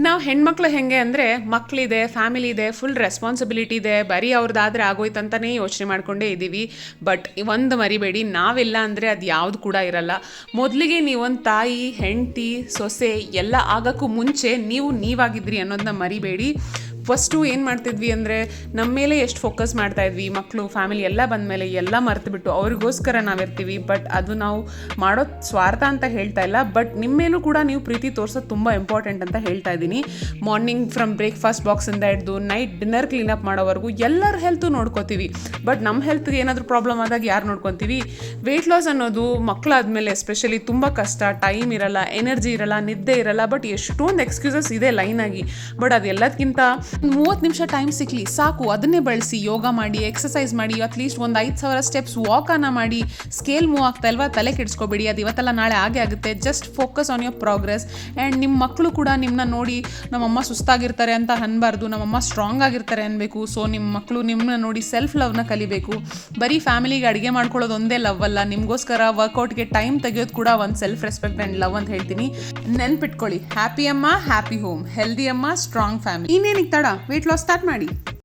ನಾವು ಹೆಣ್ಮಕ್ಳು ಹೆಂಗೆ ಅಂದರೆ ಮಕ್ಕಳಿದೆ, ಫ್ಯಾಮಿಲಿ ಇದೆ, ಫುಲ್ ರೆಸ್ಪಾನ್ಸಿಬಿಲಿಟಿ ಇದೆ, ಬರೀ ಅವ್ರದ್ದಾದರೆ ಆಗೋಯ್ತು ಅಂತಲೇ ಯೋಚನೆ ಮಾಡ್ಕೊಂಡೇ ಇದ್ದೀವಿ. ಬಟ್ ಒಂದು ಮರಿಬೇಡಿ, ನಾವೆಲ್ಲ ಅಂದರೆ ಅದು ಯಾವುದು ಕೂಡ ಇರಲ್ಲ. ಮೊದಲಿಗೆ ನೀವೊಂದು ತಾಯಿ, ಹೆಂಡತಿ, ಸೊಸೆ ಎಲ್ಲ ಆಗೋಕ್ಕೂ ಮುಂಚೆ ನೀವು ನೀವಾಗಿದ್ರಿ ಅನ್ನೋದನ್ನ ಮರಿಬೇಡಿ. ಫಸ್ಟು ಏನು ಮಾಡ್ತಿದ್ವಿ ಅಂದರೆ ನಮ್ಮ ಮೇಲೆ ಎಷ್ಟು ಫೋಕಸ್ ಮಾಡ್ತಾಯಿದ್ವಿ, ಮಕ್ಕಳು ಫ್ಯಾಮಿಲಿ ಎಲ್ಲ ಬಂದಮೇಲೆ ಎಲ್ಲ ಮರೆತುಬಿಟ್ಟು ಅವ್ರಿಗೋಸ್ಕರ ನಾವಿರ್ತೀವಿ. ಬಟ್ ಅದು ನಾವು ಮಾಡೋ ಸ್ವಾರ್ಥ ಅಂತ ಹೇಳ್ತಾ ಇಲ್ಲ, ಬಟ್ ನಿಮ್ಮ ಮೇಲೂ ಕೂಡ ನೀವು ಪ್ರೀತಿ ತೋರಿಸೋದು ತುಂಬ ಇಂಪಾರ್ಟೆಂಟ್ ಅಂತ ಹೇಳ್ತಾ ಇದ್ದೀನಿ. ಮಾರ್ನಿಂಗ್ ಫ್ರಮ್ ಬ್ರೇಕ್ಫಾಸ್ಟ್ ಬಾಕ್ಸಿಂದ ಹಿಡ್ದು ನೈಟ್ ಡಿನ್ನರ್ ಕ್ಲೀನಪ್ ಮಾಡೋವರೆಗೂ ಎಲ್ಲರ ಹೆಲ್ತು ನೋಡ್ಕೋತೀವಿ. ಬಟ್ ನಮ್ಮ ಹೆಲ್ತ್ಗೆ ಏನಾದರೂ ಪ್ರಾಬ್ಲಮ್ ಆದಾಗ ಯಾರು ನೋಡ್ಕೊತೀವಿ? ವೆಯ್ಟ್ ಲಾಸ್ ಅನ್ನೋದು ಮಕ್ಕಳಾದಮೇಲೆ ಎಸ್ಪೆಷಲಿ ತುಂಬ ಕಷ್ಟ. ಟೈಮ್ ಇರಲ್ಲ, ಎನರ್ಜಿ ಇರಲ್ಲ, ನಿದ್ದೆ ಇರಲ್ಲ. ಬಟ್ ಎಷ್ಟೊಂದು ಎಕ್ಸ್ಕ್ಯೂಸಸ್ ಇದೆ ಲೈನಾಗಿ. ಬಟ್ ಅದೆಲ್ಲದಕ್ಕಿಂತ 30 ನಿಮಿಷ ಟೈಮ್ ಸಿಕ್ಕಲಿ ಸಾಕು, ಅದನ್ನೇ ಬಳಸಿ. ಯೋಗ ಮಾಡಿ, ಎಕ್ಸಸೈಸ್ ಮಾಡಿ, ಅಟ್ಲೀಸ್ಟ್ ಒಂದು 5,000 ಸ್ಟೆಪ್ಸ್ ವಾಕನ್ನು ಮಾಡಿ. ಸ್ಕೇಲ್ ಮೂವ್ ಆಗ್ತಾ ಇಲ್ವಾ, ತಲೆ ಕೆಡಿಸ್ಕೋಬೇಡಿ, ಅದು ಇವತ್ತೆಲ್ಲ ನಾಳೆ ಆಗೇ ಆಗುತ್ತೆ. Just focus on your progress. And ನಿಮ್ಮ ಮಕ್ಕಳು ಕೂಡ ನಿಮ್ಮನ್ನ ನೋಡಿ ನಮ್ಮಮ್ಮ ಸುಸ್ತಾಗಿರ್ತಾರೆ ಅಂತ ಅನ್ಬಾರ್ದು, ನಮ್ಮಮ್ಮ ಸ್ಟ್ರಾಂಗ್ ಆಗಿರ್ತಾರೆ ಅನ್ಬೇಕು. ಸೊ ನಿಮ್ಮ ಮಕ್ಕಳು ನಿಮ್ಮನ್ನ ನೋಡಿ ಸೆಲ್ಫ್ ಲವ್ನ ಕಲಿಬೇಕು. ಬರೀ ಫ್ಯಾಮಿಲಿಗೆ ಅಡುಗೆ ಮಾಡ್ಕೊಳ್ಳೋದು ಒಂದೇ ಲವ್ ಅಲ್ಲ, ನಿಮಗೋಸ್ಕರ ವರ್ಕೌಟ್ಗೆ ಟೈಮ್ ತೆಗೆಯೋದು ಕೂಡ ಒಂದು ಸೆಲ್ಫ್ ರೆಸ್ಪೆಕ್ಟ್ ಆ್ಯಂಡ್ ಲವ್ ಅಂತ ಹೇಳ್ತೀನಿ. ನೆನ್ಪಿಟ್ಕೊಳ್ಳಿ, ಹ್ಯಾಪಿ ಅಮ್ಮ ಹ್ಯಾಪಿ ಹೋಮ್, ಹೆಲ್ದಿ ಅಮ್ಮ ಸ್ಟ್ರಾಂಗ್ ಫ್ಯಾಮಿಲಿ. ಇನ್ನೇನಿಗೆ ತಡ, ವೆಯ್ಟ್ ಲಾಸ್ ಸ್ಟಾರ್ಟ್ ಮಾಡಿ.